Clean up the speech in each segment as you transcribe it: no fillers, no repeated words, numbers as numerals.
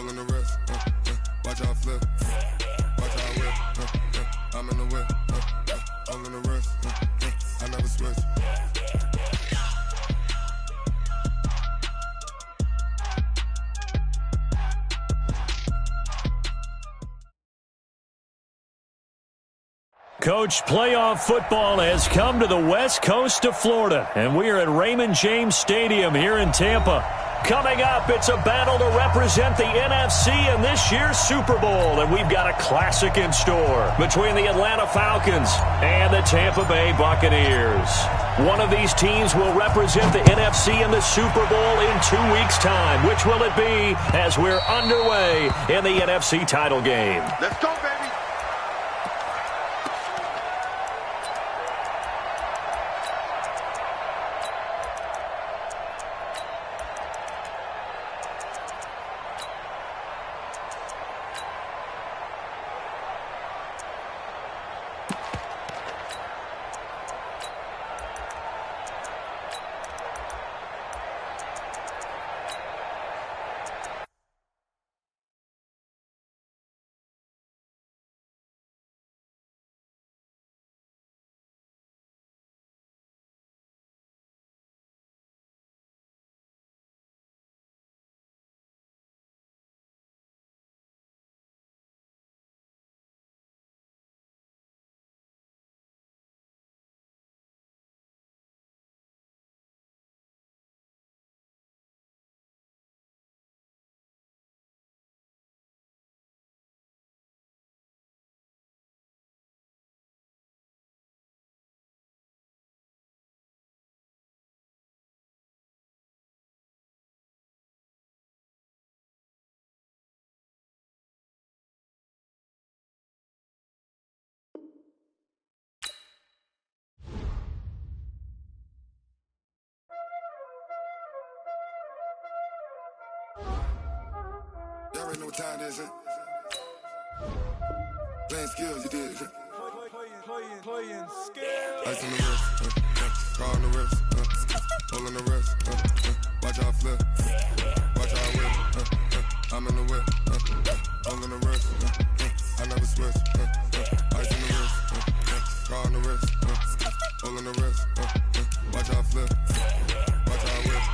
rolling the wrist. Watch how I flip. Watch how I whip. I'm in the whip. Rolling the wrist. I never switch. Coach, playoff football has come to the west coast of Florida, and we are at Raymond James Stadium here in Tampa. Coming up, it's a battle to represent the NFC in this year's Super Bowl, and we've got a classic in store between the Atlanta Falcons and the Tampa Bay Buccaneers. One of these teams will represent the NFC in the Super Bowl in 2 weeks' time. Which will it be as we're underway in the NFC title game? Let's go, baby. Y'all already know what time it is, huh? Playing skills, you did, huh? Playing skills. Ice on the wrist, car on the wrist, hole in the wrist, watch how I flip, watch how I whip, I'm in the whip, hole in the wrist, I never switch, ice on the wrist, car on the wrist, hole in the wrist, watch how I flip, watch how I whip,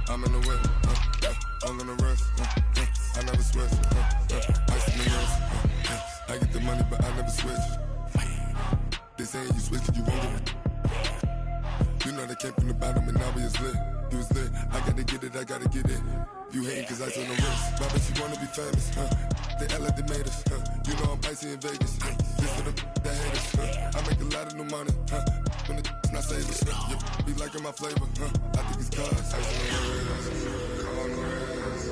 I'm in the whip, hole in the wrist, I never switch, ice on the wrist, I get the money but I never switch. They saying you switch 'cause you won't get it. You know they came from the bottom and now we is lit. You was lit, I gotta get it, I gotta get it. You hating 'cause ice on the wrist. Why bet you wanna be famous, They act like they made us, You know I'm icy in Vegas, This for the that hate us, I make a lot of new money, When the not savers, You be liking my flavor, I think it's cause ice on the wrist, on the wrist,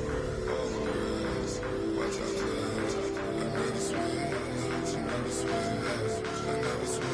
on the wrist. Watch out, I never switch, I never switch.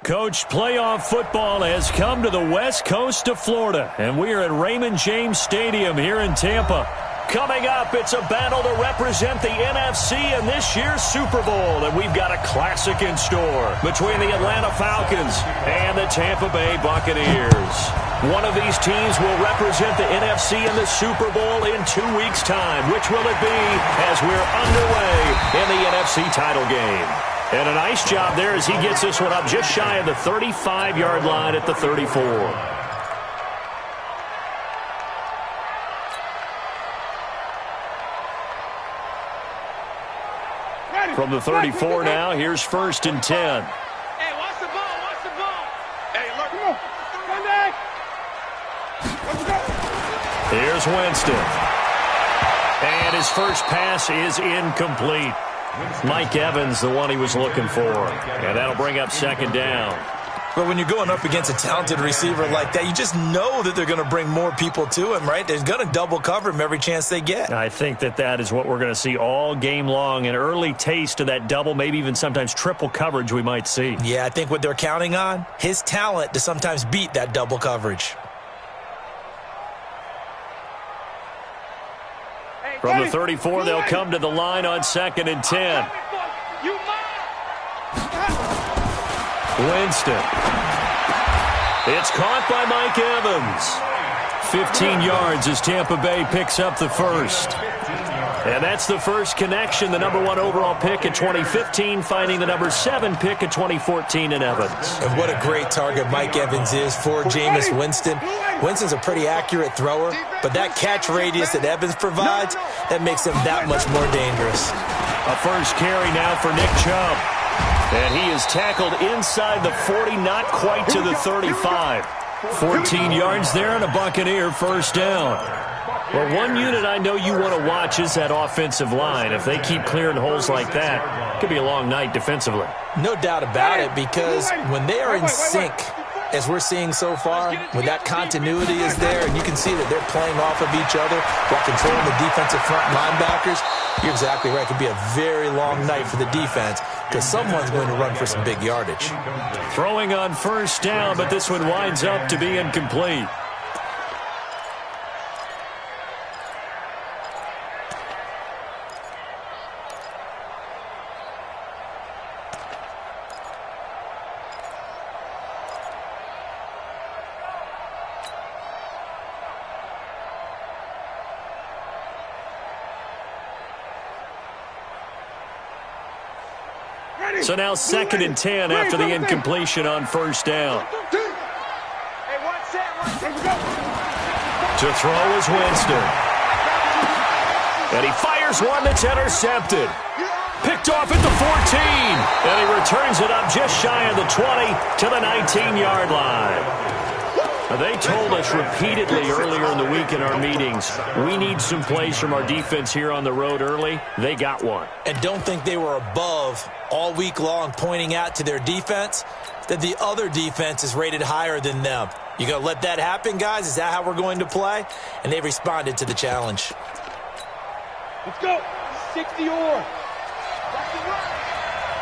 Coach, playoff football has come to the west coast of Florida, and we are at Raymond James Stadium here in Tampa. Coming up, it's a battle to represent the NFC in this year's Super Bowl, and we've got a classic in store between the Atlanta Falcons and the Tampa Bay Buccaneers. One of these teams will represent the NFC in the Super Bowl in 2 weeks' time. Which will it be as we're underway in the NFC title game? And a nice job there as he gets this one up just shy of the 35-yard line at the 34. From the 34 now, here's 1st and 10. Hey, watch the ball, watch the ball. Hey, look, come back. Let's go. Here's Winston. And his first pass is incomplete. Mike Evans, the one he was looking for. And that'll bring up 2nd down. But when you're going up against a talented receiver like that, you just know that they're going to bring more people to him, right? They're going to double cover him every chance they get. I think that is what we're going to see all game long. An early taste of that double, maybe even sometimes triple coverage we might see. Yeah, I think what they're counting on, his talent to sometimes beat that double coverage. From the 34, they'll come to the line on 2nd and 10. Winston. It's caught by Mike Evans. 15 yards as Tampa Bay picks up the first. And that's the first connection, the number 1 overall pick in 2015, finding the number 7 pick in 2014 in Evans. And what a great target Mike Evans is for Jameis Winston. Winston's a pretty accurate thrower, but that catch radius that Evans provides, that makes him that much more dangerous. A first carry now for Nick Chubb. And he is tackled inside the 40, not quite to the 35. 14 yards there and a Buccaneer first down. Well, one unit I know you want to watch is that offensive line. If they keep clearing holes like that, it could be a long night defensively. No doubt about it, because when they are in sync, as we're seeing so far, when that continuity is there and you can see that they're playing off of each other while controlling the defensive front linebackers, you're exactly right. It could be a very long night for the defense because someone's going to run for some big yardage. Throwing on first down, but this one winds up to be incomplete. So now 2nd and 10 after the incompletion on first down. To throw is Winston. And he fires one that's intercepted. Picked off at the 14. And he returns it up just shy of the 20 to the 19-yard line. They told us repeatedly earlier in the week in our meetings, we need some plays from our defense here on the road early. They got one. And don't think they were above all week long pointing out to their defense that the other defense is rated higher than them. You going to let that happen, guys? Is that how we're going to play? And they responded to the challenge. Let's go. 60 or.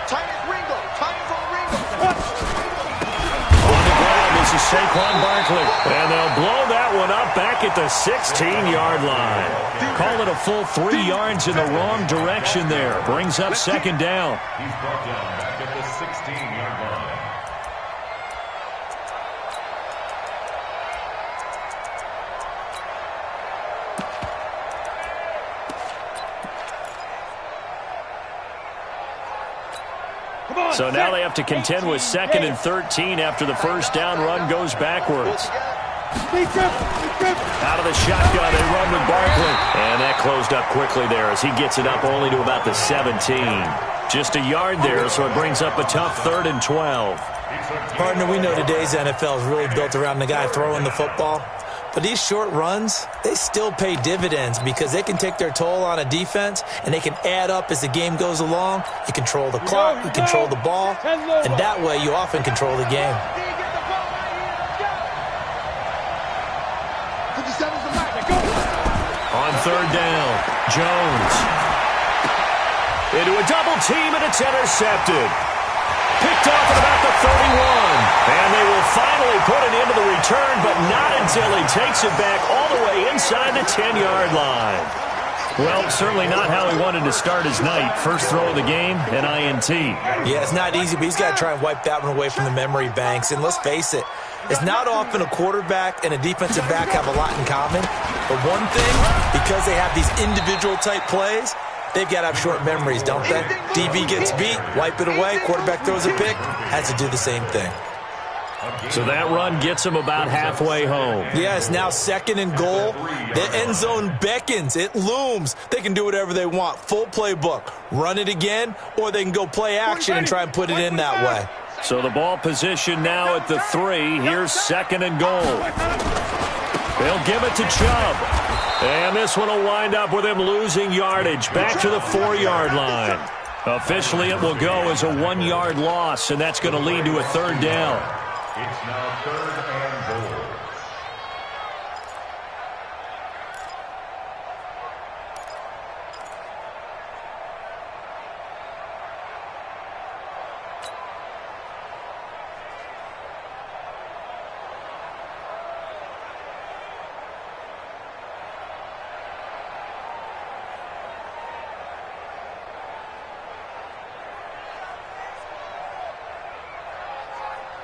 Titans Ringo. Titans on Ringo. This is Saquon Barkley, and they'll blow that one up back at the 16-yard line. Call it a full 3 yards in the wrong direction there. Brings up 2nd down. He's brought down back at the 16-yard line. So now they have to contend with 2nd and 13 after the first down run goes backwards. Out of the shotgun, they run with Barkley. And that closed up quickly there as he gets it up only to about the 17. Just a yard there, so it brings up a tough 3rd and 12. Partner, we know today's NFL is really built around the guy throwing the football. But these short runs, they still pay dividends because they can take their toll on a defense and they can add up as the game goes along. You control the clock, you control the ball, and that way you often control the game. On 3rd down, Jones. Into a double team and it's intercepted. Picked off at about the 31. And they will finally put it into the return, but not until he takes it back all the way inside the 10-yard line. Well, certainly not how he wanted to start his night. First throw of the game, an INT. Yeah, it's not easy, but he's got to try and wipe that one away from the memory banks. And let's face it, it's not often a quarterback and a defensive back have a lot in common. But one thing, because they have these individual type plays, they've got to have short memories, don't they? DB gets beat, wipe it away, quarterback throws a pick, has to do the same thing. So that run gets him about halfway home. Yeah, it's now 2nd and goal. The end zone beckons. It looms. They can do whatever they want. Full playbook. Run it again, or they can go play action and try and put it in that way. So the ball position now at the 3. Here's 2nd and goal. They'll give it to Chubb. And this one will wind up with him losing yardage back to the 4-yard line. Officially, it will go as a 1-yard loss, and that's going to lead to a 3rd down. It's now 3rd and goal.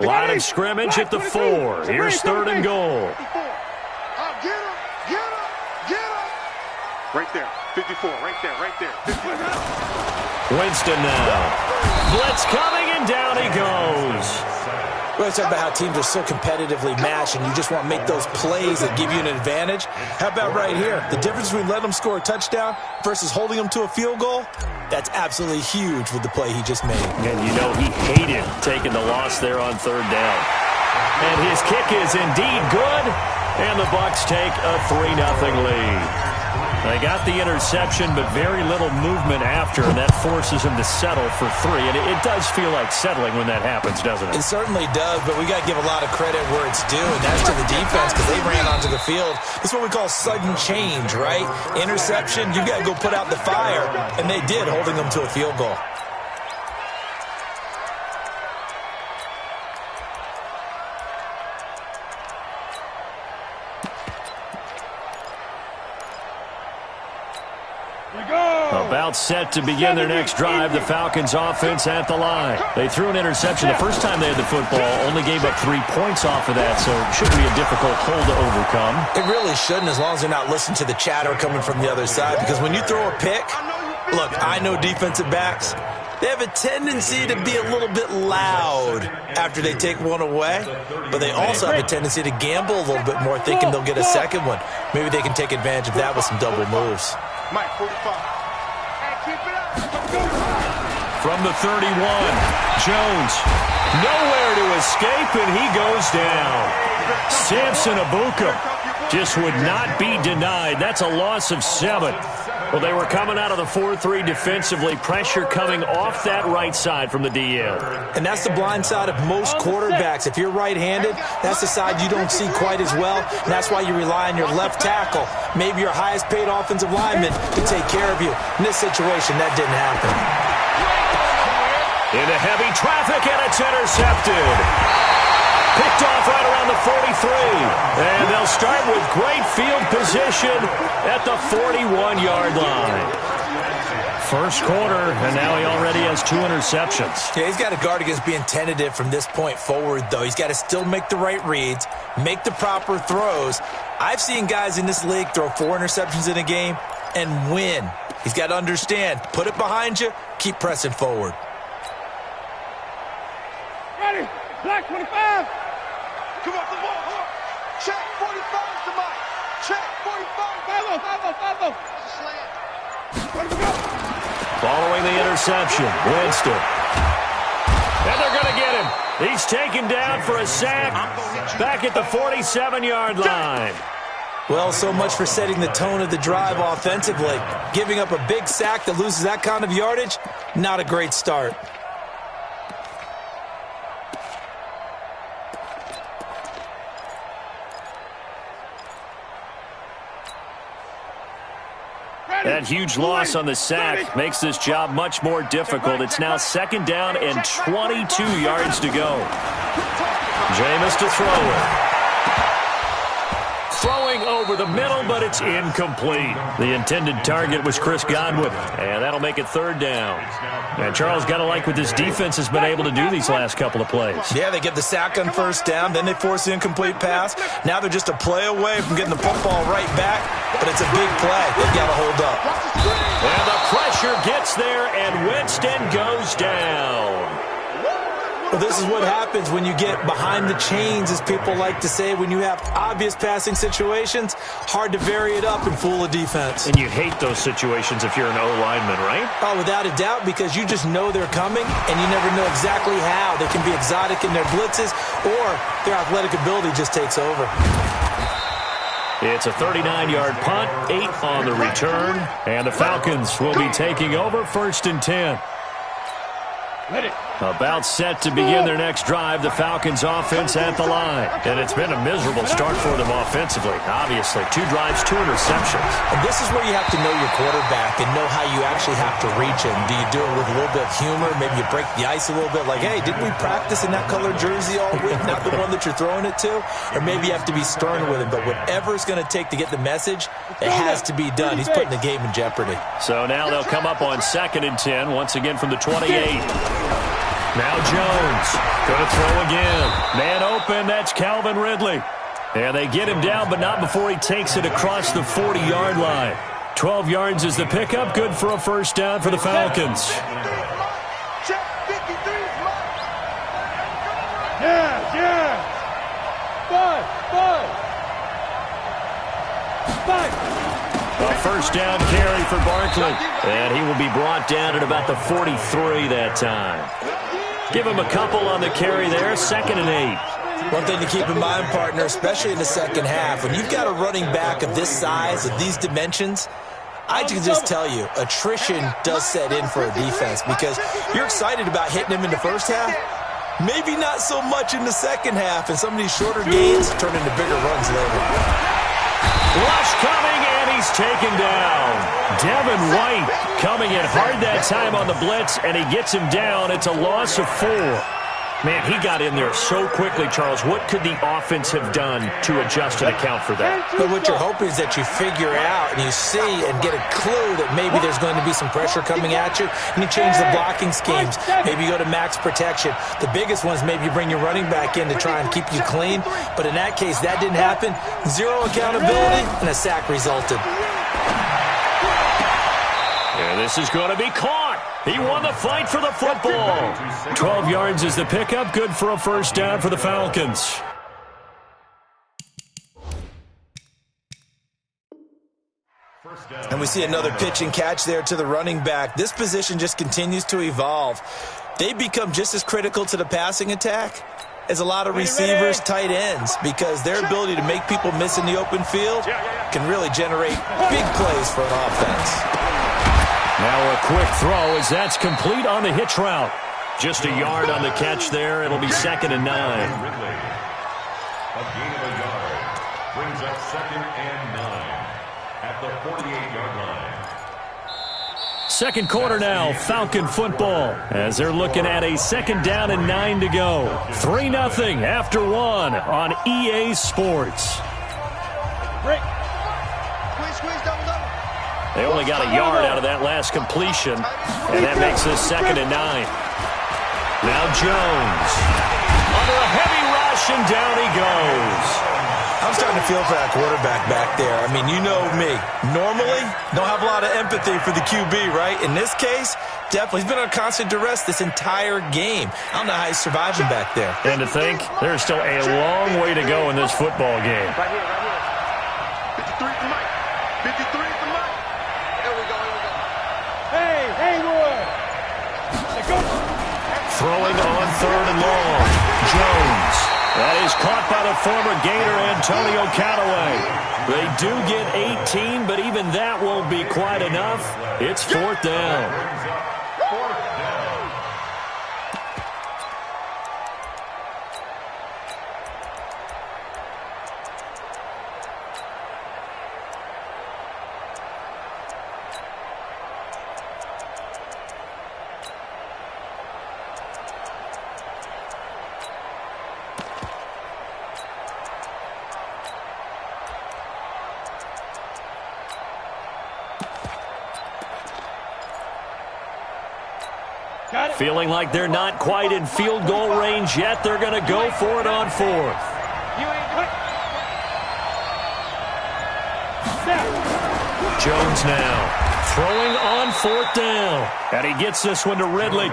Line of scrimmage at the 4. Here's 3rd and goal. Get him! Get him! Get him! Right there. 54. Right there. Right there. 54. Winston now. Blitz coming, and down he goes. We always talk about how teams are so competitively matched, and you just want to make those plays that give you an advantage. How about right here? The difference between letting them score a touchdown versus holding them to a field goal, that's absolutely huge with the play he just made. And you know he hated taking the loss there on 3rd down. And his kick is indeed good, and the Bucs take a 3-0 lead. They got the interception, but very little movement after, and that forces him to settle for 3. And it does feel like settling when that happens, doesn't it? It certainly does, but we got to give a lot of credit where it's due, and that's to the defense because they ran onto the field. This is what we call sudden change, right? Interception, you got to go put out the fire, and they did, holding them to a field goal. About set to begin their next drive, the Falcons offense at the line. They threw an interception the first time they had the football, only gave up 3 points off of that, so it shouldn't be a difficult hole to overcome. It really shouldn't, as long as they're not listening to the chatter coming from the other side, because when you throw a pick, look, I know defensive backs, they have a tendency to be a little bit loud after they take one away, but they also have a tendency to gamble a little bit more, thinking they'll get a second one. Maybe they can take advantage of that with some double moves. Mike, 45. From the 31, Jones, nowhere to escape, and he goes down. Samson Abuka just would not be denied. That's a loss of 7. Well, they were coming out of the 4-3 defensively. Pressure coming off that right side from the DN. And that's the blind side of most quarterbacks. If you're right-handed, that's the side you don't see quite as well. And that's why you rely on your left tackle, maybe your highest-paid offensive lineman, to take care of you. In this situation, that didn't happen. Into heavy traffic, and it's intercepted. Picked off right around the 43. And they'll start with great field position at the 41-yard line. First quarter, and now he already has 2 interceptions. Yeah, he's got to guard against being tentative from this point forward, though. He's got to still make the right reads, make the proper throws. I've seen guys in this league throw 4 interceptions in a game and win. He's got to understand, put it behind you, keep pressing forward. Ready, black 25. Come off the ball. Check 45 to Mike. Check 45. 5-0. Slant. Following the interception, Winston. And they're going to get him. He's taken down for a sack back at the 47-yard line. Well, so much for setting the tone of the drive offensively. Giving up a big sack that loses that kind of yardage, not a great start. That huge loss on the sack makes this job much more difficult. It's now 2nd down and 22 yards to go. Jameis to throw it. Throwing over the middle, but it's incomplete. The intended target was Chris Godwin, and that'll make it 3rd down. And Charles, got to like what this defense has been able to do these last couple of plays. Yeah, they get the sack on 1st down, then they force the incomplete pass. Now they're just a play away from getting the football right back, but it's a big play. They've got to hold up. And the pressure gets there, and Winston goes down. Well, this is what happens when you get behind the chains, as people like to say. When you have obvious passing situations, hard to vary it up and fool a defense. And you hate those situations if you're an O-lineman, right? Oh, without a doubt, because you just know they're coming, and you never know exactly how. They can be exotic in their blitzes, or their athletic ability just takes over. It's a 39-yard punt, 8 on the return, and the Falcons will be taking over 1st and 10. About set to begin their next drive, the Falcons offense at the line. And it's been a miserable start for them offensively, obviously. 2 drives, 2 interceptions. And this is where you have to know your quarterback and know how you actually have to reach him. Do you do it with a little bit of humor? Maybe you break the ice a little bit, like, hey, didn't we practice in that color jersey all week, not the one that you're throwing it to? Or maybe you have to be stern with him. But whatever it's going to take to get the message, it has to be done. He's putting the game in jeopardy. So now they'll come up on 2nd and 10, once again from the 28. Now Jones going to throw again. Man open, that's Calvin Ridley. And they get him down, but not before he takes it across the 40-yard line. 12 yards is the pickup, good for a first down for the Falcons. Check 53 is mine. Yeah. Five. A first down carry for Barkley. And he will be brought down at about the 43 that time. Give him a couple on the carry there, 2nd and 8. One thing to keep in mind, partner, especially in the second half, when you've got a running back of this size, of these dimensions, I can just tell you, attrition does set in for a defense because you're excited about hitting him in the first half, maybe not so much in the second half, and some of these shorter gains turn into bigger runs later. Rush coming, and he's taken down. Devin White coming in hard that time on the blitz, and he gets him down. It's a loss of 4. Man, he got in there so quickly, Charles. What could the offense have done to adjust and account for that? But what you're hoping is that you figure out and you see and get a clue that maybe there's going to be some pressure coming at you, and you change the blocking schemes. Maybe you go to max protection. The biggest one is maybe you bring your running back in to try and keep you clean. But in that case, that didn't happen. 0 accountability, and a sack resulted. Yeah, this is going to be caught. He won the fight for the football. 12 yards is the pickup. Good for a first down for the Falcons. And we see another pitch and catch there to the running back. This position just continues to evolve. They become just as critical to the passing attack as a lot of receivers, tight ends, because their ability to make people miss in the open field can really generate big plays for an offense. Now a quick throw as that's complete on the hitch route. Just a yard on the catch there. It'll be 2nd and 9. Ridley. A gain of a yard brings up 2nd and 9 at the 48-yard line. Second quarter now, Falcon football, as they're looking at a 2nd down and 9 to go. 3-0 after 1 on EA Sports. Squeeze, double. They only got a yard out of that last completion, and that makes this 2nd and 9. Now Jones. Under a heavy rush, and down he goes. I'm starting to feel for that quarterback back there. I mean, you know me. Normally, don't have a lot of empathy for the QB, right? In this case, definitely. He's been on constant duress this entire game. I don't know how he's surviving back there. And to think, there's still a long way to go in this football game. Right here. 53 is the mic. 53 is the mic. Here we go. Hey, Roy. Throwing on 3rd and long. Jones. That is caught by the former Gator, Antonio Callaway. They do get 18, but even that won't be quite enough. It's 4th down. Feeling like they're not quite in field goal range yet. They're going to go for it on 4th. Jones now throwing on 4th down. And he gets this one to Ridley.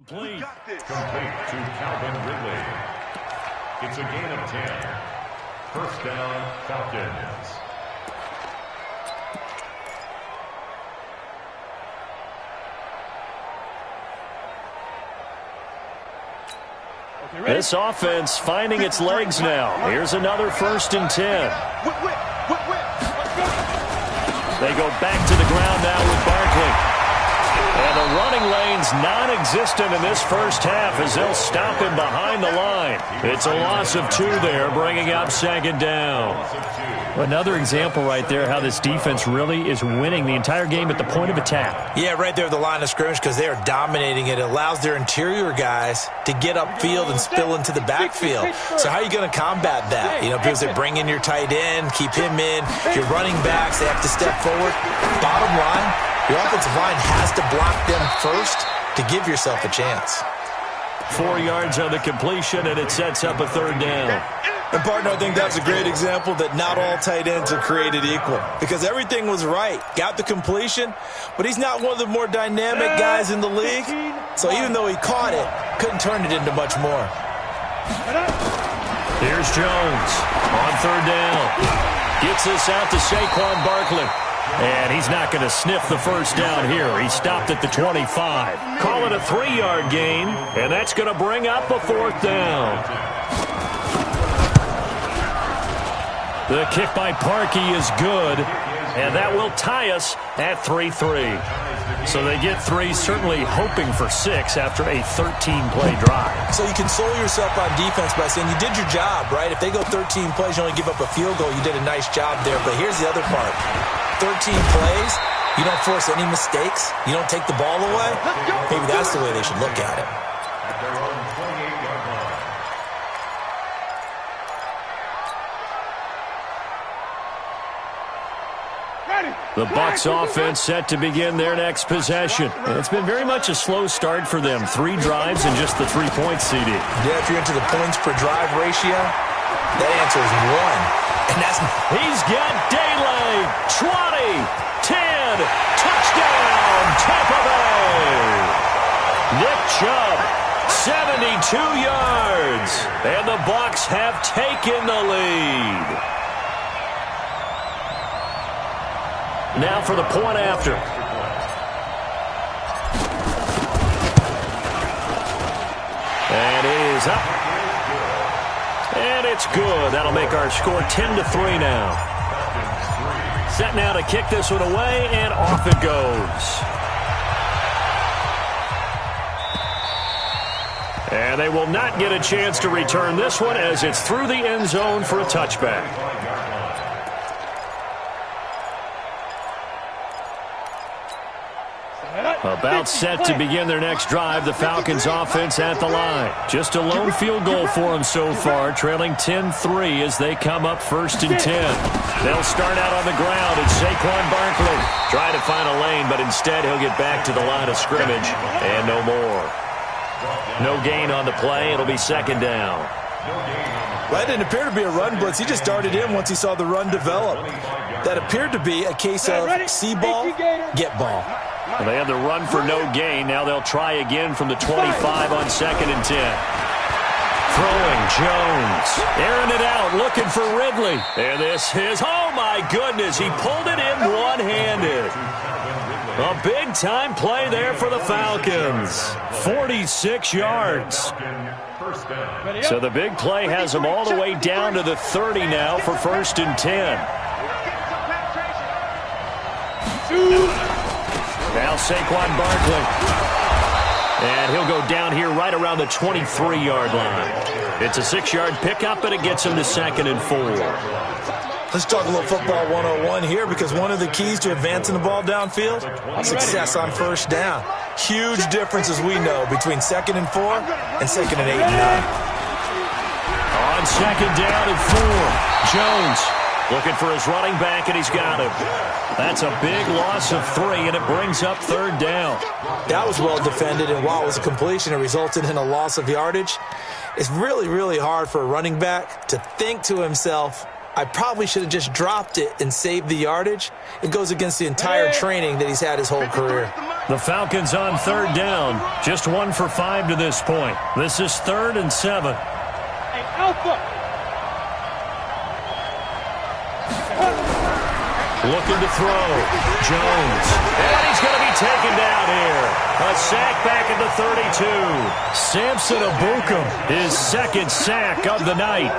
Complete. Complete to Calvin Ridley. It's a gain of 10. First down, Falcons. This offense finding its legs now. Here's another 1st and 10. They go back to the ground now with Barkley. And the running lane's non-existent in this first half as they'll stop him behind the line. It's a loss of 2 there, bringing up 2nd down. Another example right there how this defense really is winning the entire game at the point of attack. Yeah, right there at the line of scrimmage because they are dominating it. It allows their interior guys to get upfield and spill into the backfield. So how are you going to combat that? You know, because they bring in your tight end, keep him in. Your running backs, they have to step forward. Bottom line, your offensive line has to block them first to give yourself a chance. 4 yards on the completion, and it sets up a 3rd down. And, partner, I think that's a great example that not all tight ends are created equal because everything was right. Got the completion, but he's not one of the more dynamic guys in the league. So even though he caught it, couldn't turn it into much more. Here's Jones on 3rd down. Gets this out to Saquon Barkley. And he's not going to sniff the first down here. He stopped at the 25. Call it a 3-yard gain, and that's going to bring up a 4th down. The kick by Parkey is good, and that will tie us at 3-3. So they get 3, certainly hoping for 6 after a 13-play drive. So you console yourself on defense by saying you did your job, right? If they go 13 plays, you only give up a field goal, you did a nice job there. But here's the other part. 13 plays, you don't force any mistakes, you don't take the ball away. Maybe that's the way they should look at it. The Bucs offense set to begin their next possession. And it's been very much a slow start for them. 3 drives and just the 3-point CD. Yeah, if you're into the points per drive ratio, that answer is 1. And that's... He's got daylight. 20, 10, touchdown, Tampa Bay. Nick Chubb, 72 yards. And the Bucs have taken the lead. Now for the point after. And it is up. And it's good. That'll make our score 10-3 now. Set now to kick this one away, and off it goes. And they will not get a chance to return this one as it's through the end zone for a touchback. About set to begin their next drive, the Falcons offense at the line. Just a lone field goal for them so far, trailing 10-3 as they come up 1st and 10. They'll start out on the ground, and Saquon Barkley trying to find a lane, but instead he'll get back to the line of scrimmage, and no more. No gain on the play. It'll be 2nd down. Well, that didn't appear to be a run blitz. He just darted in once he saw the run develop. That appeared to be a case of see ball, get ball. Well, they had the run for no gain. Now they'll try again from the 25 on 2nd and 10. Throwing Jones. Airing it out, looking for Ridley. And this is, oh my goodness, he pulled it in one-handed. A big-time play there for the Falcons. 46 yards. So the big play has them all the way down to the 30 now for 1st and 10. Now Saquon Barkley. And he'll go down here right around the 23-yard line. It's a 6-yard pickup, and it gets him to 2nd and 4. Let's talk a little football 101 here because one of the keys to advancing the ball downfield, success on 1st down. Huge difference, as we know, between 2nd and 4 and 2nd and 8 and 9. On 2nd down and 4, Jones looking for his running back, and he's got him. That's a big loss of 3, and it brings up 3rd down. That was well defended, and while it was a completion, it resulted in a loss of yardage. It's really, really hard for a running back to think to himself, I probably should have just dropped it and saved the yardage. It goes against the entire training that he's had his whole career. The Falcons on third down. Just 1 for 5 to this point. This is 3rd and 7. Hey, Alpha! Looking to throw. Jones. And he's going to be taken down here. A sack back at the 32. Samson Abukum, his 2nd sack of the night.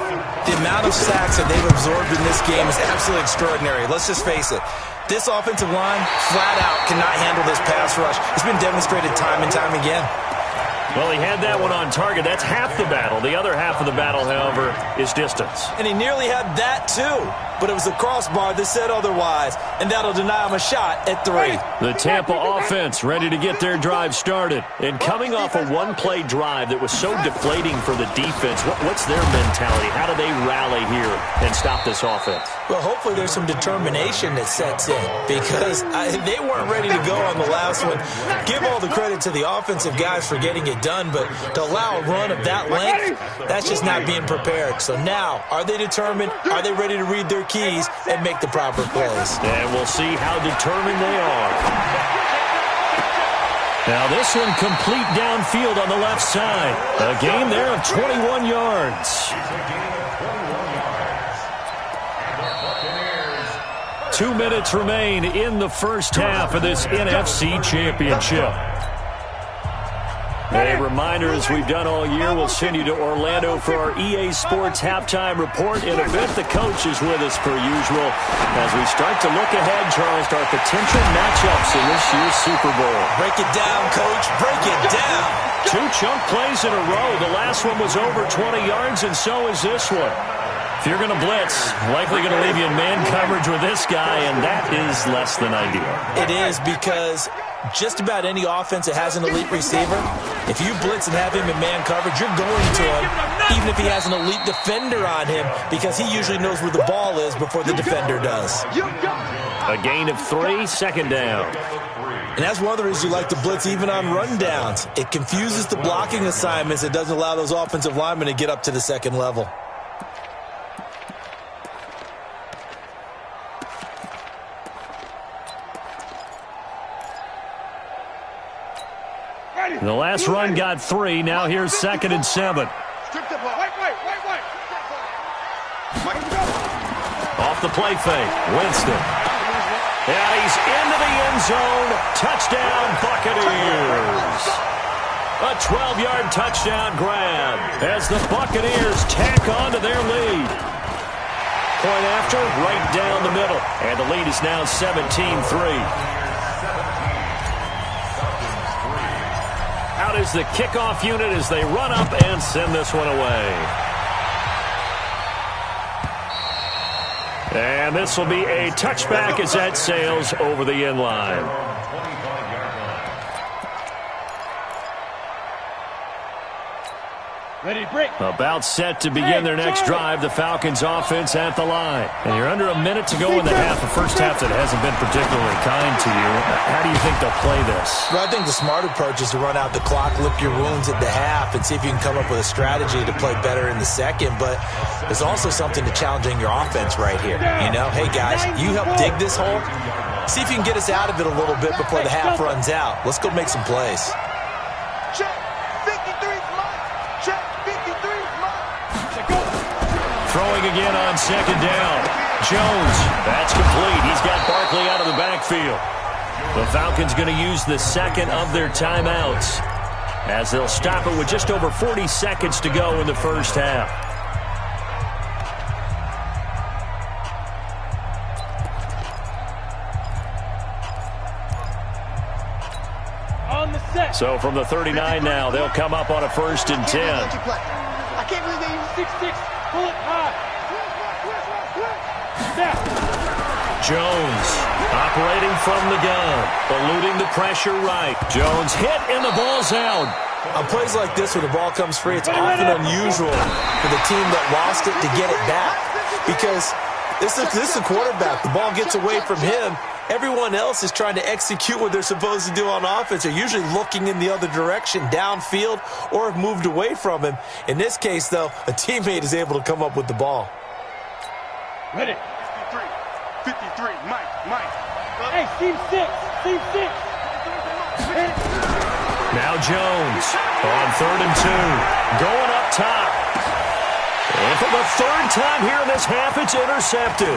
The amount of sacks that they've absorbed in this game is absolutely extraordinary. Let's just face it. This offensive line, flat out, cannot handle this pass rush. It's been demonstrated time and time again. Well, he had that one on target. That's half the battle. The other half of the battle, however, is distance. And he nearly had that, too. But it was the crossbar that said otherwise, and that'll deny him a shot at 3. The Tampa offense ready to get their drive started. And coming off a one-play drive that was so deflating for the defense, what's their mentality? How do they rally here and stop this offense? Well, hopefully there's some determination that sets in, because they weren't ready to go on the last one. Give all the credit to the offensive guys for getting it done, but to allow a run of that length, that's just not being prepared. So now, are they determined? Are they ready to read their keys and make the proper plays? And we'll see how determined they are. Now this one complete downfield on the left side. A gain there of 21 yards. 2 minutes remain in the first half of this NFC Championship. A reminder, as we've done all year, we'll send you to Orlando for our EA Sports halftime report. In a bit, the coach is with us per usual as we start to look ahead, Charles, to our potential matchups in this year's Super Bowl. Break it down, Coach. Break it down. 2 chunk plays in a row. The last one was over 20 yards, and so is this one. If you're going to blitz, likely going to leave you in man coverage with this guy, and that is less than ideal. It is, because just about any offense that has an elite receiver, if you blitz and have him in man coverage, you're going to him, even if he has an elite defender on him, because he usually knows where the ball is before the defender does. A gain of 3, 2nd down. And that's one of the reasons you like to blitz even on rundowns. It confuses the blocking assignments. It doesn't allow those offensive linemen to get up to the second level. The last run got 3. Now here's 2nd and 7. Off the play fake. Winston. And he's into the end zone. Touchdown, Buccaneers. A 12-yard touchdown grab as the Buccaneers tack on to their lead. Point after, right down the middle. And the lead is now 17-3. Out is the kickoff unit as they run up and send this one away. And this will be a touchback as that sails over the end line. Ready, break. About set to begin their next drive, the Falcons offense at the line. And you're under a minute to go in the half, a first half that hasn't been particularly kind to you. How do you think they'll play this? Well, I think the smart approach is to run out the clock, lick your wounds at the half, and see if you can come up with a strategy to play better in the second. But there's also something to challenging your offense right here. You know, hey, guys, you help dig this hole. See if you can get us out of it a little bit before the half runs out. Let's go make some plays. Throwing again on 2nd down. Jones, that's complete. He's got Barkley out of the backfield. The Falcons going to use the 2nd of their timeouts as they'll stop it with just over 40 seconds to go in the first half. On the set. So from the 39 now, they'll come up on a 1st and 10. I can't believe they use 6-6. Pull it high. Snap. Jones operating from the gun, eluding the pressure right. Jones hit and the ball's out. On plays like this where the ball comes free, it's often unusual for the team that lost it to get it back, because this is the quarterback. The ball gets away from him. Everyone else is trying to execute what they're supposed to do on offense. They're usually looking in the other direction, downfield, or have moved away from him. In this case, though, a teammate is able to come up with the ball. Ready. 53, Mike. Hey, Steve 6. Now Jones on 3rd and 2. Going up top. And for the third time here in this half, it's intercepted.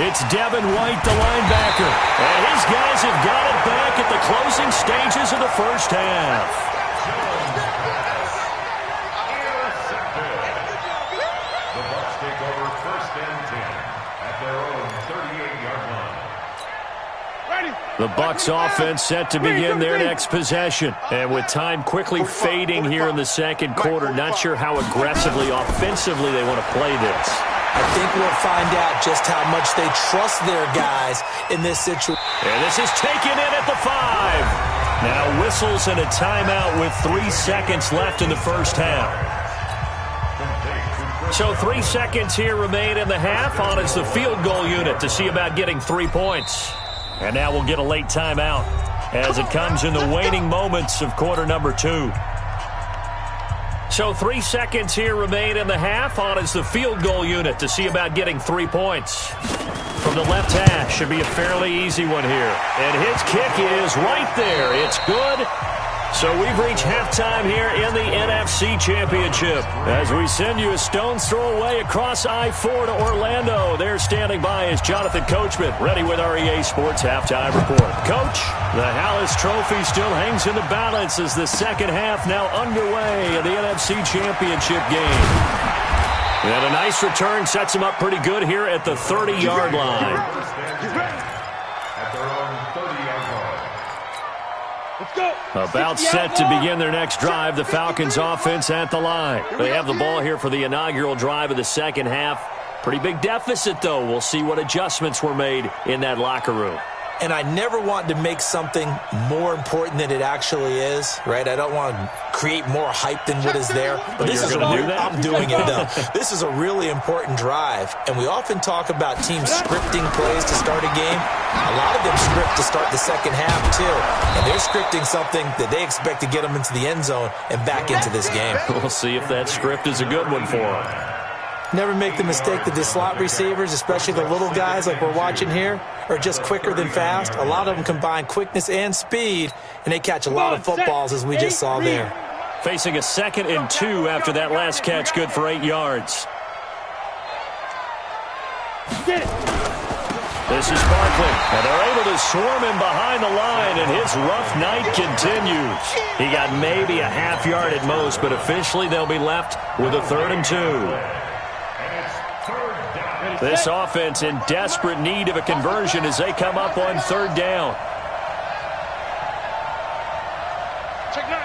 It's Devin White, the linebacker. And his guys have got it back at the closing stages of the first half. The Bucs take over 1st and 10 at their own 38-yard line. The Bucs offense set to begin their next possession. And with time quickly fading here in the second quarter, not sure how aggressively, offensively they want to play this. I think we'll find out just how much they trust their guys in this situation. And this is taken in at the 5. Now whistles and a timeout with 3 seconds left in the first half. So 3 seconds here remain in the half. On is the field goal unit to see about getting 3 points. And now we'll get a late timeout as it comes in the waning moments of quarter number 2. So 3 seconds here remain in the half. On is the field goal unit to see about getting 3 points. From the left hash, should be a fairly easy one here. And his kick is right there. It's good. So we've reached halftime here in the NFC Championship. As we send you a stone's throw away across I-4 to Orlando. There standing by is Jonathan Coachman, ready with our EA Sports Halftime Report. Coach, the Hallis Trophy still hangs in the balance as the second half now underway in the NFC Championship game. And a nice return sets them up pretty good here at the 30-yard line. At their own 30-yard line. Let's go. About set to begin their next drive, the Falcons offense at the line. They have the ball here for the inaugural drive of the second half. Pretty big deficit, though. We'll see what adjustments were made in that locker room. And I never want to make something more important than it actually is, right? I don't want to create more hype than what is there. But this is I'm doing it, though. This is a really important drive. And we often talk about teams scripting plays to start a game. A lot of them script to start the second half, too. And they're scripting something that they expect to get them into the end zone and back into this game. We'll see if that script is a good one for them. Never make the mistake that the slot receivers, especially the little guys like we're watching here, are just quicker than fast. A lot of them combine quickness and speed, and they catch a lot of footballs, as we just saw there. Facing a 2nd and 2 after that last catch, good for 8 yards. This is Barkley, and they're able to swarm him behind the line, and his rough night continues. He got maybe a half yard at most, but officially they'll be left with a 3rd and 2. This offense in desperate need of a conversion as they come up on 3rd down. Check now.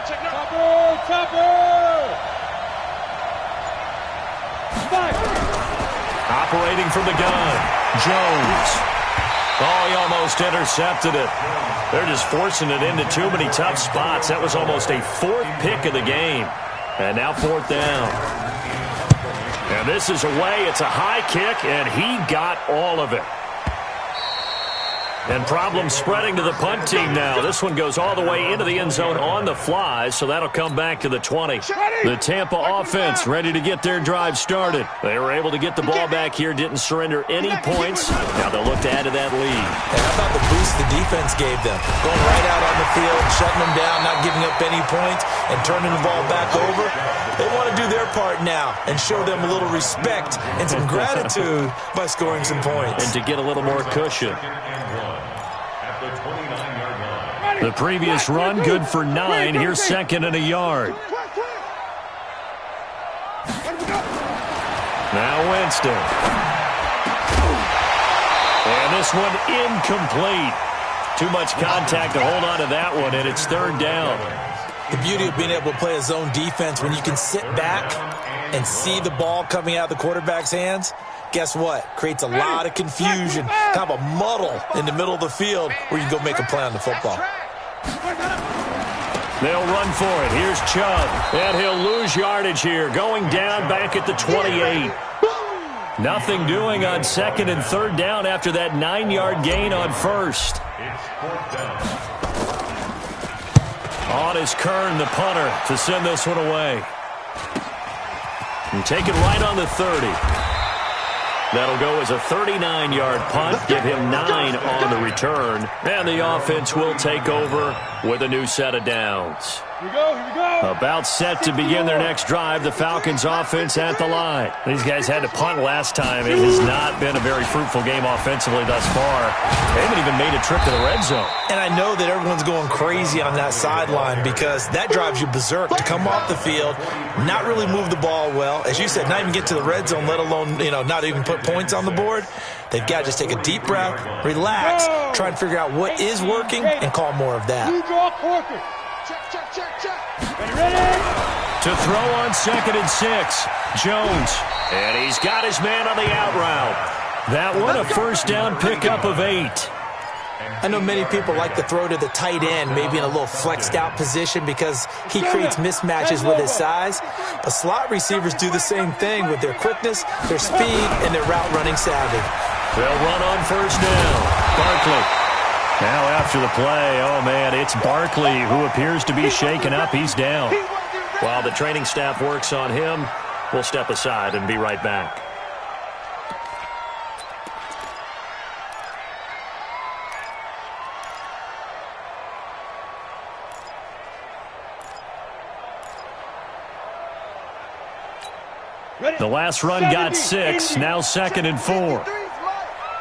Topper. Operating from the gun, Jones. Oh, he almost intercepted it. They're just forcing it into too many tough spots. That was almost a 4th pick of the game. And now 4th down. And this is away. It's a high kick, and he got all of it. And problems spreading to the punt team now. This one goes all the way into the end zone on the fly, so that'll come back to the 20. The Tampa offense ready to get their drive started. They were able to get the ball back here, didn't surrender any points. Now they'll look to add to that lead. And how about the boost the defense gave them? Going right out on the field, shutting them down, not giving up any points, and turning the ball back over. They want to do their part now and show them a little respect and some gratitude by scoring some points. And to get a little more cushion. The previous run, good for 9. Here's 2nd and a yard. Now Winston. And this one incomplete. Too much contact to hold on to that one, and it's 3rd down. The beauty of being able to play a zone defense when you can sit back and see the ball coming out of the quarterback's hands, guess what? Creates a lot of confusion, kind of a muddle in the middle of the field where you can go make a play on the football. They'll run for it. Here's Chubb, and he'll lose yardage here, going down back at the 28. Nothing doing on 2nd and 3rd down after that 9-yard gain on 1st. On is Kern, the punter, to send this one away. And take it right on the 30. That'll go as a 39-yard punt, give him 9 on the return, and the offense will take over with a new set of downs. Here we go. About set to begin their next drive, the Falcons offense at the line. These guys had to punt last time. It has not been a very fruitful game offensively thus far. They haven't even made a trip to the red zone. And I know that everyone's going crazy on that sideline because that drives you berserk to come off the field, not really move the ball well. As you said, not even get to the red zone, let alone, not even put points on the board. They've got to just take a deep breath, relax, try and figure out what is working, and call more of that. Check. Ready? To throw on 2nd and 6, Jones. And he's got his man on the out route. That one, a first down pickup of 8. I know many people like to throw to the tight end, maybe in a little flexed out position because he creates mismatches with his size. But slot receivers do the same thing with their quickness, their speed, and their route running savvy. They'll run on first down. Barkley. Now after the play, oh man, it's Barkley who appears to be shaken up. He's down. While the training staff works on him, we'll step aside and be right back. The last run got 6, now 2nd and 4.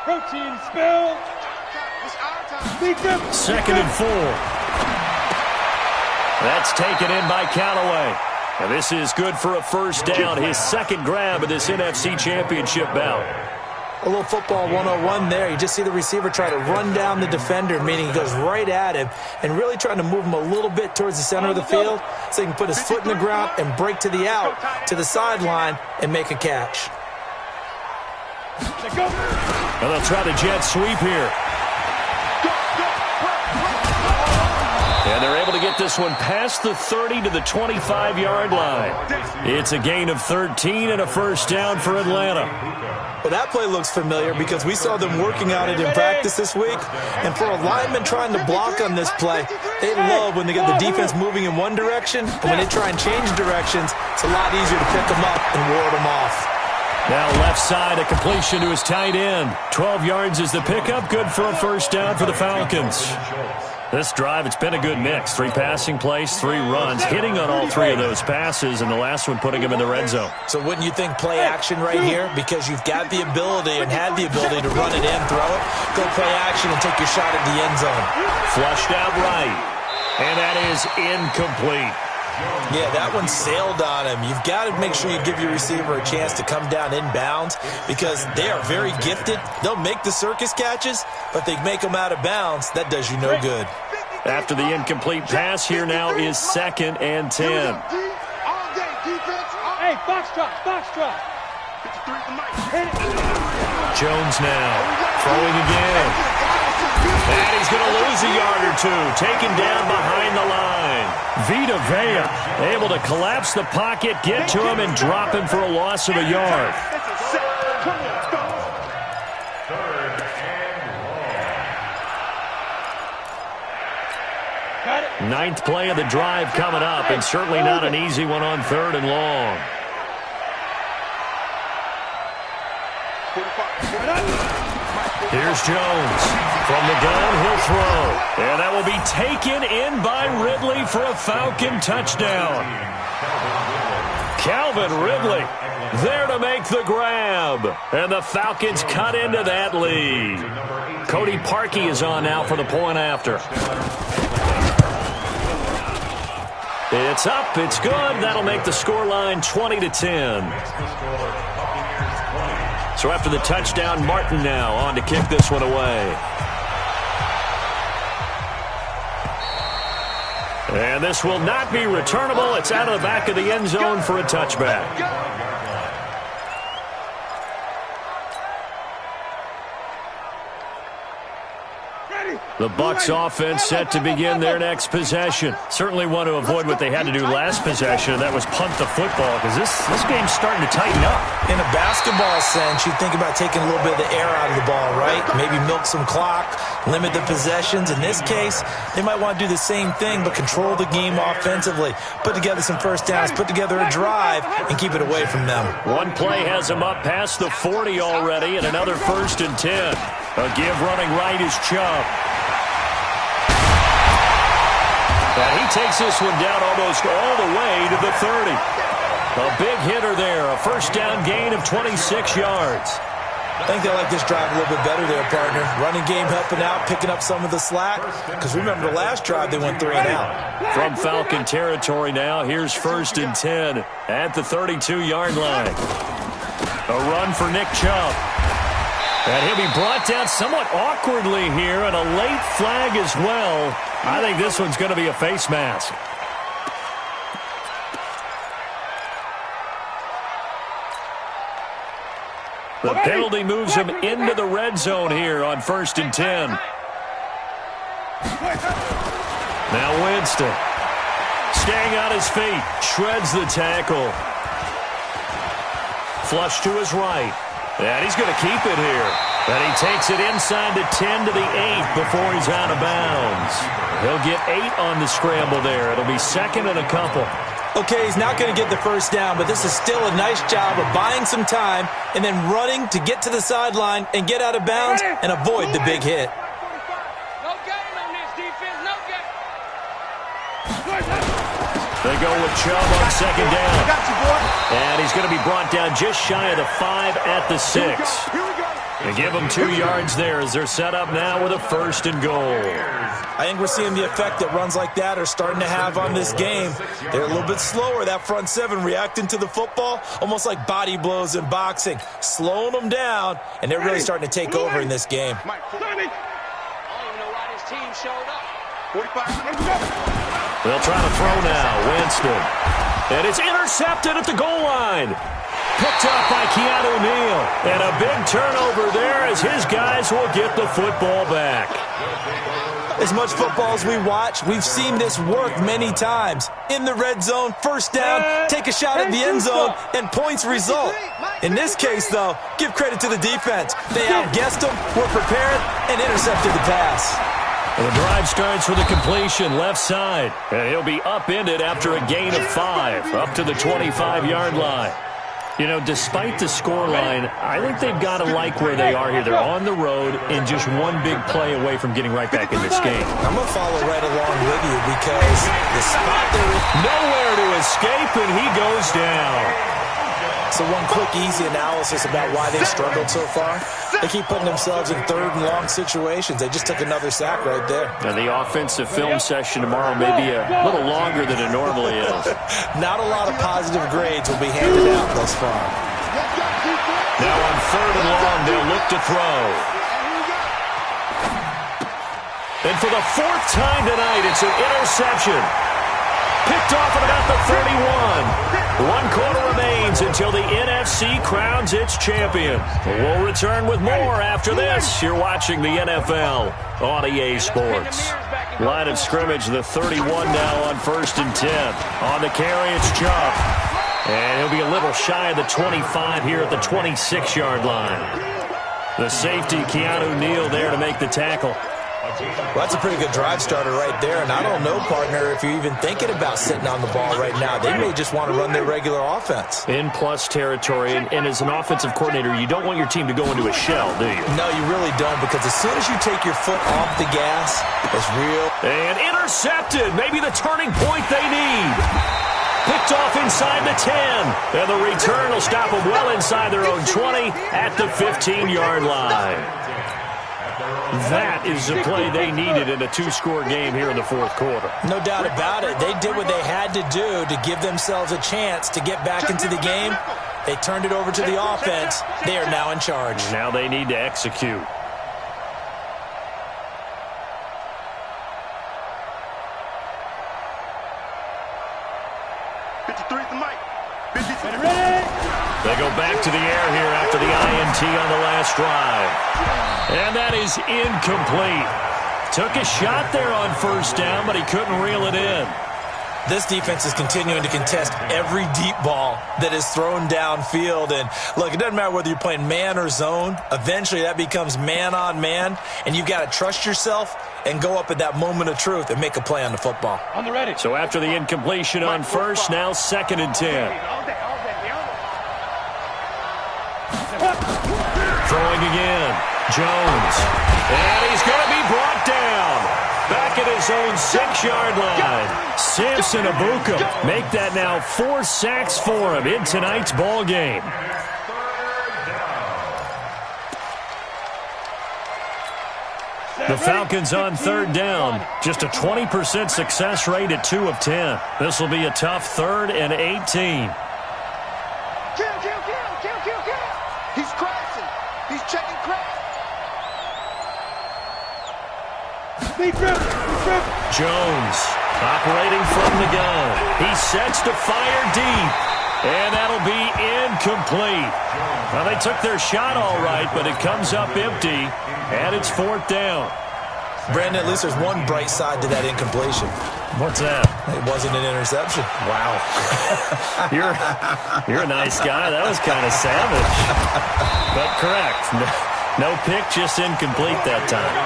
Protein spill. 2nd and 4. That's taken in by Callaway. And this is good for a first down, his second grab of this NFC Championship bout. A little football 101 there. You just see the receiver try to run down the defender, meaning he goes right at him and really trying to move him a little bit towards the center of the field so he can put his foot in the ground and break to the out, to the sideline, and make a catch. And they'll try the jet sweep here. And they're able to get this one past the 30 to the 25-yard line. It's a gain of 13 and a first down for Atlanta. Well, that play looks familiar because we saw them working on it in practice this week. And for a lineman trying to block on this play, they love when they get the defense moving in one direction. And when they try and change directions, it's a lot easier to pick them up and ward them off. Now left side, a completion to his tight end. 12 yards is the pickup, good for a first down for the Falcons. This drive, it's been a good mix. 3 passing plays, 3 runs, hitting on all 3 of those passes, and the last one putting him in the red zone. So wouldn't you think play action right here? Because you've got the ability and had the ability to run it in, throw it, go play action and take your shot at the end zone. Flushed out right, and that is incomplete. Yeah, that one sailed on him. You've got to make sure you give your receiver a chance to come down inbounds because they are very gifted. They'll make the circus catches, but they make them out of bounds. That does you no good. After the incomplete pass, here now is 2nd and 10. Hey, box drop. Jones now throwing again. And he's going to lose a yard or 2, taken down behind the line. Vita Vea able to collapse the pocket, get to him, and drop him for a loss of a yard. Ninth play of the drive coming up, and certainly not an easy one on 3rd and long. Here's Jones. From the gun, he'll throw. And that will be taken in by Ridley for a Falcon touchdown. Calvin Ridley there to make the grab. And the Falcons cut into that lead. Cody Parkey is on now for the point after. It's up, it's good. That'll make the scoreline 20-10. So after the touchdown, Martin now on to kick this one away. And this will not be returnable. It's out of the back of the end zone for a touchback. The Bucs offense set to begin their next possession. Certainly want to avoid what they had to do last possession, and that was punt the football, because this game's starting to tighten up. In a basketball sense, you think about taking a little bit of the air out of the ball, right? Maybe milk some clock, limit the possessions. In this case, they might want to do the same thing, but control the game offensively. Put together some first downs, put together a drive, and keep it away from them. One play has them up past the 40 already, and another 1st and 10. A give running right is Chubb. And he takes this one down almost all the way to the 30. A big hitter there, a first down gain of 26 yards. I think they like this drive a little bit better there, partner. Running game helping out, picking up some of the slack. Because remember, the last drive they went 3 and out. From Falcon territory now, here's 1st and 10 at the 32-yard line. A run for Nick Chubb. And he'll be brought down somewhat awkwardly here, and a late flag as well. I think this one's going to be a face mask. The penalty moves him into the red zone here on 1st and 10. Now Winston. Staying on his feet. Shreds the tackle. Flush to his right. And he's going to keep it here. And he takes it inside the 10 to the 8 before he's out of bounds. He'll get 8 on the scramble there. It'll be 2nd and a couple. Okay, he's not going to get the first down, but this is still a nice job of buying some time and then running to get to the sideline and get out of bounds and avoid the big hit. No game on this defense, no game. They go with Chubb on 2nd down. And he's going to be brought down just shy of the 5 at the 6. They give him 2 yards there as they're set up now with a 1st and goal. I think we're seeing the effect that runs like that are starting to have on this game. They're a little bit slower, that front 7, reacting to the football, almost like body blows in boxing, slowing them down, and they're really starting to take over in this game. I don't even know why this team showed up. 45. They'll try to throw now. Winston. And it's intercepted at the goal line. Picked up by Keanu Neal. And a big turnover there as his guys will get the football back. As much football as we watch, we've seen this work many times. In the red zone, first down, take a shot at the end zone, and points result. In this case, though, give credit to the defense. They outguessed them, were prepared, and intercepted the pass. The drive starts with a completion left side. And he'll be upended after a gain of 5 up to the 25-yard line. You know, despite the scoreline, I think they've got to like where they are here. They're on the road and just one big play away from getting right back in this game. I'm going to follow right along with you because the spot there is nowhere to escape, and he goes down. So one quick, easy analysis about why they've struggled so far. They keep putting themselves in 3rd and long situations. They just took another sack right there. And the offensive film session tomorrow may be a little longer than it normally is. Not a lot of positive grades will be handed out thus far. Now on 3rd and long, they'll look to throw. And for the 4th time tonight, it's an interception. Picked off at about the 31. 1 quarter remains until the NFC crowns its champion. We'll return with more after this. You're watching the NFL on EA Sports. Line of scrimmage, the 31 now on 1st and 10. On the carry, it's Chubb. And he'll be a little shy of the 25 here at the 26-yard line. The safety, Keanu Neal, there to make the tackle. Well, that's a pretty good drive starter right there, and I don't know, partner, if you're even thinking about sitting on the ball right now. They may just want to run their regular offense. In plus territory, and as an offensive coordinator, you don't want your team to go into a shell, do you? No, you really don't, because as soon as you take your foot off the gas, it's real. And intercepted, maybe the turning point they need. Picked off inside the 10, and the return will stop them well inside their own 20 at the 15-yard line. That is the play they needed in a 2-score game here in the 4th quarter. No doubt about it. They did what they had to do to give themselves a chance to get back into the game. They turned it over to the offense. They are now in charge. Now they need to execute. They go back to the air here after the INT on the last drive. And that is incomplete. Took a shot there on first down, but he couldn't reel it in. This defense is continuing to contest every deep ball that is thrown downfield. And, look, it doesn't matter whether you're playing man or zone. Eventually, that becomes man-on-man, and you've got to trust yourself and go up at that moment of truth and make a play on the football. On the ready. So after the incompletion on first, now 2nd and 10. Throwing again. Jones. And he's going to be brought down. Back at his own 6-yard line. Samson Abuka make that now 4 sacks for him in tonight's ball game. The Falcons on 3rd down. Just a 20% success rate at 2 of 10. This will be a tough 3rd and 18. Kill. He's crashing. He's checking crash. Jones operating from the gun. He sets to fire deep. And that'll be incomplete. Well, they took their shot all right, but it comes up empty. And it's 4th down. Brandon, at least there's one bright side to that incompletion. What's that? It wasn't an interception. Wow. You're a nice guy. That was kind of savage. But correct. No pick, just incomplete that time.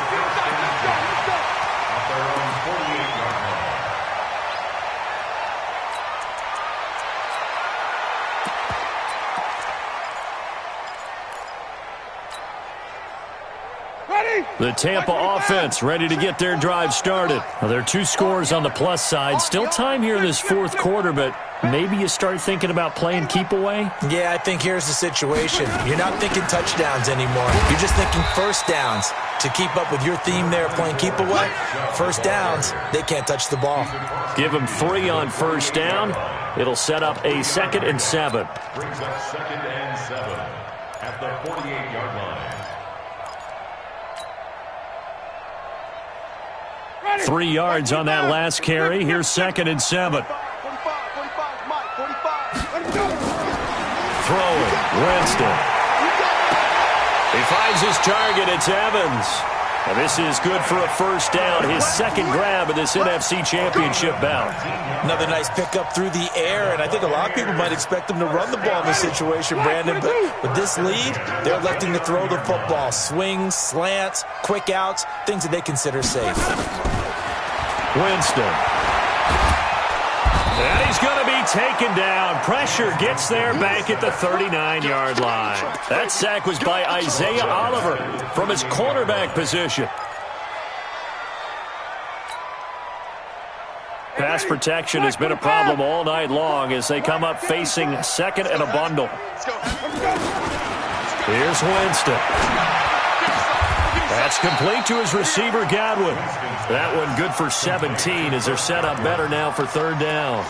The Tampa offense ready to get their drive started. Well, there are 2 scores on the plus side. Still time here in this 4th quarter, but maybe you start thinking about playing keep away? Yeah, I think here's the situation. You're not thinking touchdowns anymore. You're just thinking first downs. To keep up with your theme there, playing keep away, first downs, they can't touch the ball. Give them 3 on first down. It'll set up a 2nd and 7. Brings up 2nd and 7 at the 48-yard line. 3 yards on that last carry. Here's 2nd and 7. 45, Mike, 45. Throwing, Winston. He finds his target. It's Evans. And this is good for a first down. His 2nd grab of this NFC Championship bout. Another nice pickup through the air, and I think a lot of people might expect them to run the ball in this situation, Brandon. But with this lead, they're electing to throw the football. Swings, slants, quick outs, things that they consider safe. Winston. And he's going to be taken down. Pressure gets there back at the 39-yard line. That sack was by Isaiah Oliver from his cornerback position. Pass protection has been a problem all night long as they come up facing 2nd and a bundle. Here's Winston. That's complete to his receiver, Godwin. That one good for 17 as they're set up better now for 3rd down.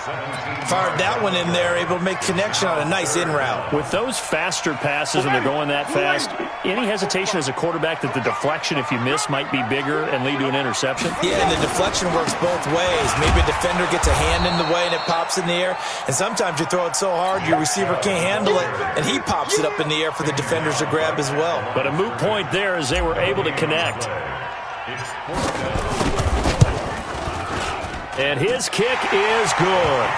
Fired that one in there, able to make connection on a nice in route. With those faster passes and they're going that fast, any hesitation as a quarterback that the deflection, if you miss, might be bigger and lead to an interception? Yeah, and the deflection works both ways. Maybe a defender gets a hand in the way and it pops in the air. And sometimes you throw it so hard your receiver can't handle it, and he pops it up in the air for the defenders to grab as well. But a moot point there as they were able to connect. And his kick is good.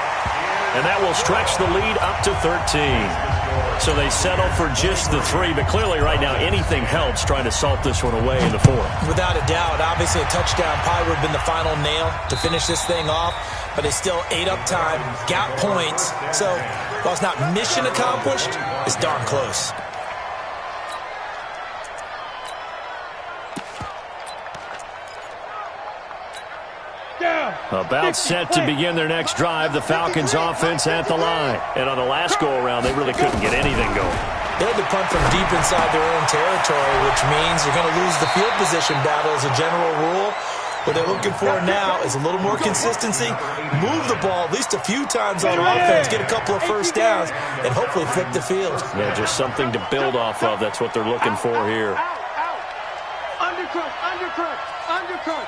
And that will stretch the lead up to 13. So they settle for just the 3, but clearly right now anything helps trying to salt this one away in the 4th. Without a doubt, obviously a touchdown probably would have been the final nail to finish this thing off, but they still ate up time, got points. So while it's not mission accomplished, it's darn close. About set to begin their next drive, the Falcons offense at the line. And on the last go-around, they really couldn't get anything going. They had to punt from deep inside their own territory, which means you're going to lose the field position battle as a general rule. What they're looking for now is a little more consistency, move the ball at least a few times on offense, get a couple of first downs, and hopefully flip the field. Yeah, just something to build off of. That's what they're looking for here. Undercut.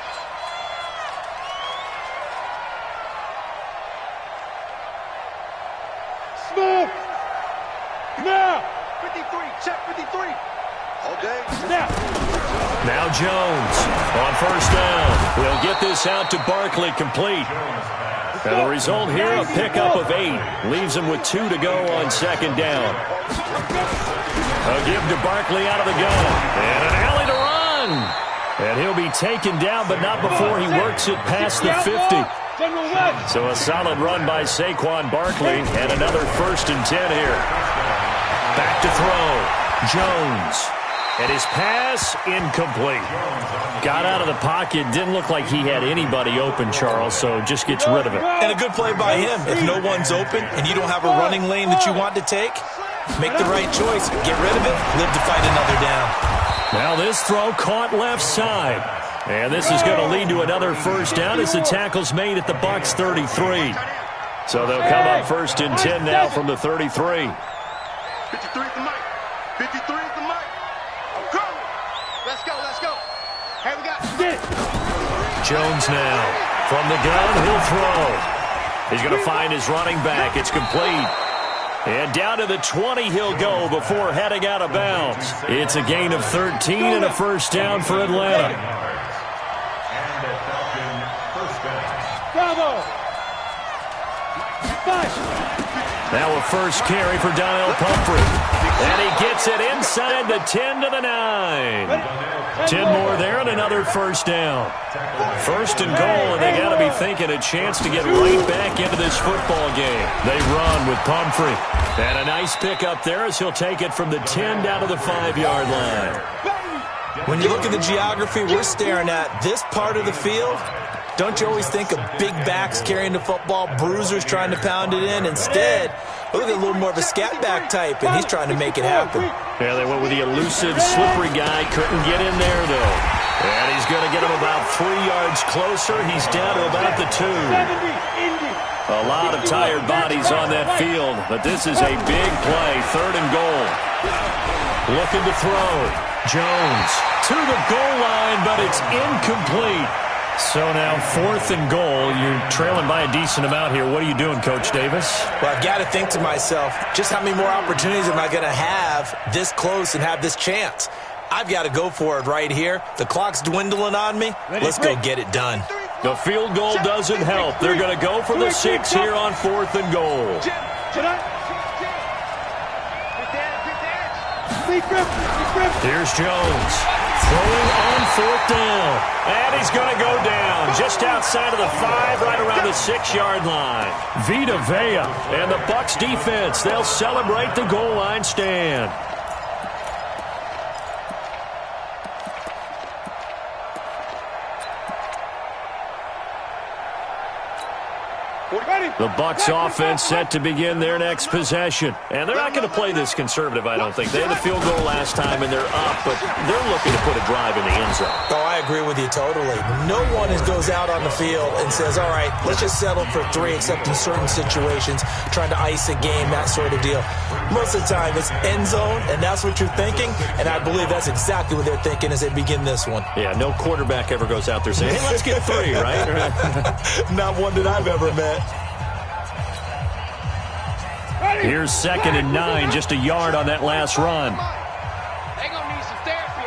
Smoke! Now! 53, check 53. All day. Snap! Now Jones on first down. He'll get this out to Barkley, complete. And the result here, a pickup of 8. Leaves him with 2 to go on second down. A give to Barkley out of the gun. And an alley to run. And he'll be taken down, but not before he works it past the 50. So a solid run by Saquon Barkley, and another 1st and 10 here. Back to throw. Jones. And his pass, incomplete. Got out of the pocket. Didn't look like he had anybody open, Charles, so just gets rid of it. And a good play by him. If no one's open and you don't have a running lane that you want to take, make the right choice. Get rid of it. Live to fight another down. Now this throw caught left side. And this is going to lead to another 1st down as the tackle's made at the Bucs 33. So they'll come up 1st and 10 now from the 33. 53 is the mic. 53 is the mic. I'm coming. Let's go, let's go. Hey, we got Jones now. From the gun, he'll throw. He's going to find his running back. It's complete. And down to the 20 he'll go before heading out of bounds. It's a gain of 13 and a 1st down for Atlanta. And a Falcon first down. Bravo. Now a first carry for Donnell Pumphrey. And he gets it inside the 10 to the 9. 10 more there and another 1st down. 1st and goal, and they got to be thinking a chance to get right back into this football game. They run with Pumphrey. And a nice pickup there as he'll take it from the 10 down to the 5-yard line. When you look at the geography we're staring at, this part of the field, don't you always think of big backs carrying the football, bruisers trying to pound it in? Instead, look at a little more of a scat back type, and he's trying to make it happen. Yeah, they went with the elusive, slippery guy. Couldn't get in there, though. And he's going to get him about 3 yards closer. He's down to about the 2. A lot of tired bodies on that field, but this is a big play. 3rd and goal. Looking to throw. Jones to the goal line, but it's incomplete. So now 4th and goal. You're trailing by a decent amount here. What are you doing, Coach Davis? Well, I've got to think to myself, just how many more opportunities am I going to have this close and have this chance? I've got to go for it right here. The clock's dwindling on me. Let's go get it done. The field goal doesn't help. They're going to go for the 6 here on 4th and goal. Here's Jones. Throwing on 4th down. And he's going to go down just outside of the 5, right around the 6-yard line. Vita Vea and the Bucs defense, they'll celebrate the goal line stand. The Bucs offense set to begin their next possession. And they're not going to play this conservative, I don't think. They had the field goal last time, and they're up, but they're looking to put a drive in the end zone. Oh, I agree with you totally. No one goes out on the field and says, all right, let's just settle for 3, except in certain situations, trying to ice a game, that sort of deal. Most of the time, it's end zone, and that's what you're thinking, and I believe that's exactly what they're thinking as they begin this one. Yeah, no quarterback ever goes out there saying, hey, let's get 3, right? Not one that I've ever met. Here's 2nd and 9, just a yard on that last run. They gonna need some therapy.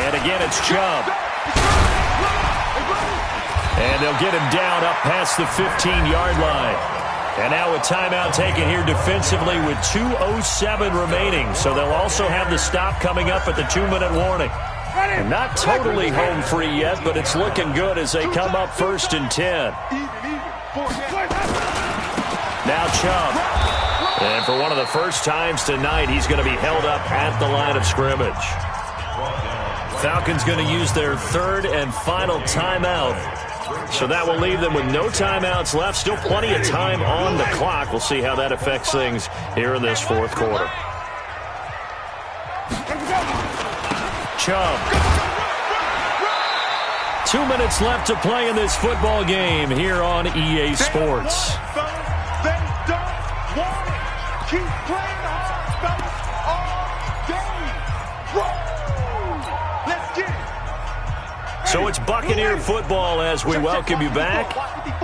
And again, it's Chubb. And they'll get him down up past the 15-yard line. And now a timeout taken here defensively with 2:07 remaining. So they'll also have the stop coming up at the 2-minute warning. And not totally home free yet, but it's looking good as they come up 1st and 10. Now Chubb. And for one of the first times tonight, he's going to be held up at the line of scrimmage. Falcons going to use their 3rd and final timeout. So that will leave them with no timeouts left. Still plenty of time on the clock. We'll see how that affects things here in this 4th quarter. Chubb. 2 minutes left to play in this football game here on EA Sports. Keep playing hard, fellas, all day. Roll. Let's get it. So it's Buccaneer football as we welcome you back.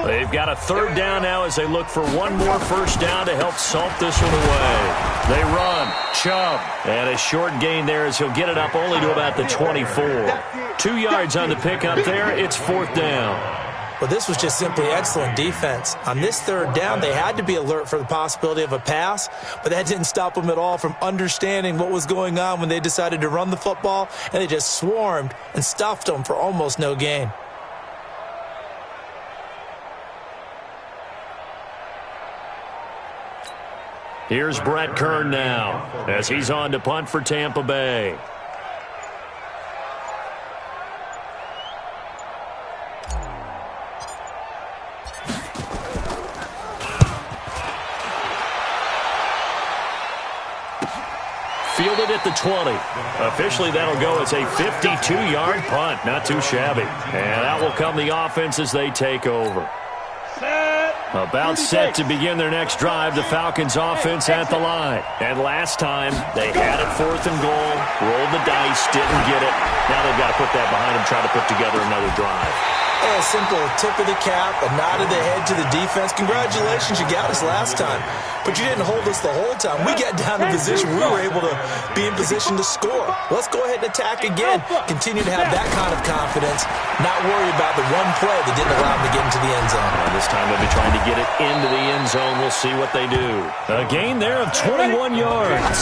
They've got a 3rd down now as they look for one more 1st down to help salt this one away. They run. Chubb. And a short gain there as he'll get it up only to about the 24. 2 yards on the pickup there. It's 4th down. Well, this was just simply excellent defense. On this 3rd down, they had to be alert for the possibility of a pass, but that didn't stop them at all from understanding what was going on when they decided to run the football, and they just swarmed and stuffed them for almost no gain. Here's Brett Kern now as he's on to punt for Tampa Bay. Fielded at the 20. Officially, that'll go as a 52-yard punt. Not too shabby. And out will come the offense as they take over. About set to begin their next drive, the Falcons offense at the line. And last time, they had it 4th and goal, rolled the dice, didn't get it. Now they've got to put that behind them, try to put together another drive. A simple tip of the cap, a nod of the head to the defense. Congratulations, you got us last time. But you didn't hold us the whole time. We got down in position. We were able to be in position to score. Let's go ahead and attack again. Continue to have that kind of confidence. Not worry about the one play that didn't allow them to get into the end zone. This time they'll be trying to get it into the end zone. We'll see what they do. A gain there of 21 yards.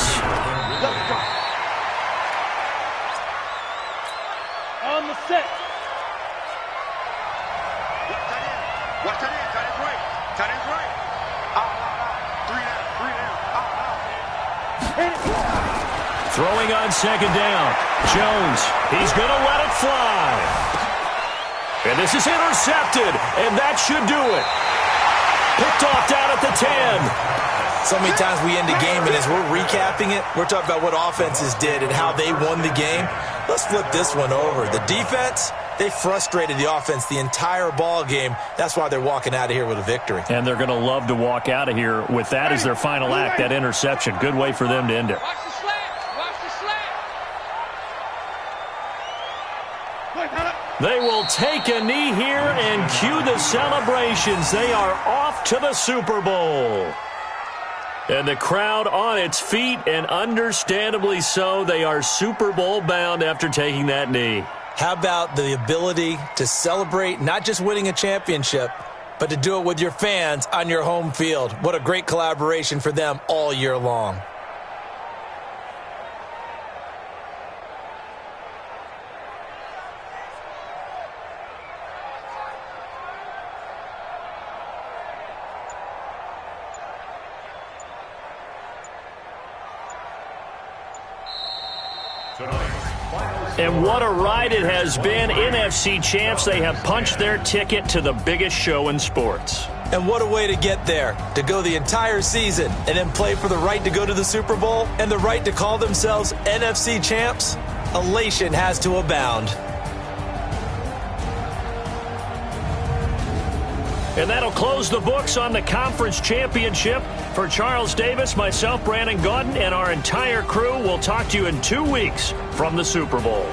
On the set. Watch tight end. Tight end's right. Tight end's right. Out. 3 down. Throwing on 2nd down. Jones, he's going to let it fly. And this is intercepted, and that should do it. Picked off down at the 10. So many times we end a game, and as we're recapping it, we're talking about what offenses did and how they won the game. Let's flip this one over. The defense, they frustrated the offense the entire ball game. That's why they're walking out of here with a victory. And they're going to love to walk out of here with that as their final act, that interception. Good way for them to end it. Watch the slant. Watch the slant. They will take a knee here and cue the celebrations. They are off to the Super Bowl. And the crowd on its feet, and understandably so. They are Super Bowl bound after taking that knee. How about the ability to celebrate not just winning a championship, but to do it with your fans on your home field? What a great collaboration for them all year long. And what a ride it has been. NFC champs, they have punched their ticket to the biggest show in sports. And what a way to get there, to go the entire season and then play for the right to go to the Super Bowl and the right to call themselves NFC champs. Elation has to abound. And that'll close the books on the conference championship. For Charles Davis, myself, Brandon Gaudin, and our entire crew, we'll talk to you in 2 weeks from the Super Bowl.